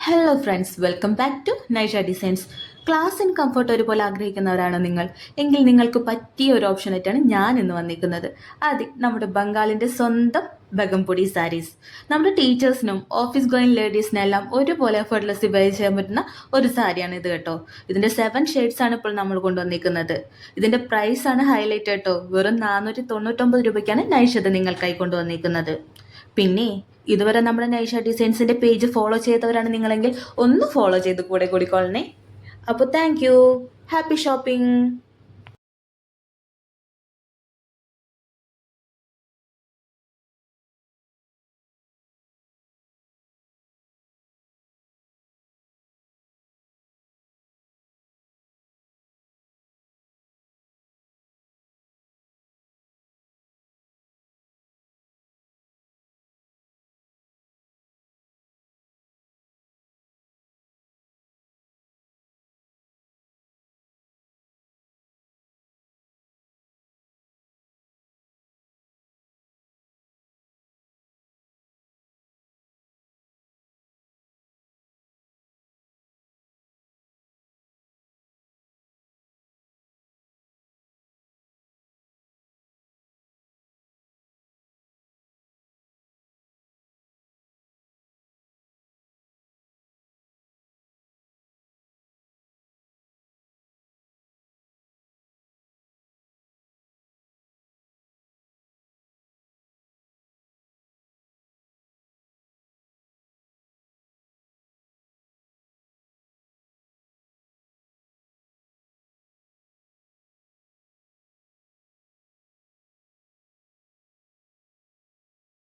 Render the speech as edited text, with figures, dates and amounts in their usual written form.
Hello friends, welcome back to Naisha designs. Class and comfort ഒരുപോലെ ആഗ്രഹിക്കുന്നവരാണോ നിങ്ങൾ? എങ്കിൽ നിങ്ങൾക്ക് പറ്റിയ ഒരു ഓപ്ഷനായിട്ടാണ് ഞാൻ ഇന്ന് വന്നിരിക്കുന്നത്. അതെ, നമ്മുടെ ബംഗാളിൻ്റെ സ്വന്തം ബഗംപൊടി സാരീസ്. നമ്മുടെ ടീച്ചേഴ്സിനും ഓഫീസ് ഗോയിങ് ലേഡീസിനെല്ലാം ഒരുപോലെ എഫേർട്ട്ലെസ് ബൈ ചെയ്യാൻ പറ്റുന്ന ഒരു സാരിയാണ് ഇത് കേട്ടോ. ഇതിൻ്റെ 7 ഷെയ്ഡ്സ് ആണ് ഇപ്പോൾ നമ്മൾ കൊണ്ടുവന്നിരിക്കുന്നത്. ഇതിൻ്റെ പ്രൈസ് ആണ് ഹൈലൈറ്റ് കേട്ടോ. വെറും 499 രൂപയ്ക്കാണ് നൈഷത് നിങ്ങൾക്കായി കൊണ്ടുവന്നിരിക്കുന്നത്. പിന്നെ ഇതുവരെ നമ്മുടെ നൈഷ ഡിസൈൻസിന്റെ പേജ് ഫോളോ ചെയ്തവരാണ് നിങ്ങളെങ്കിൽ ഒന്ന് ഫോളോ ചെയ്ത് കൂടെ കൂടിക്കൊള്ളണേ. അപ്പോൾ താങ്ക് യു. Happy shopping.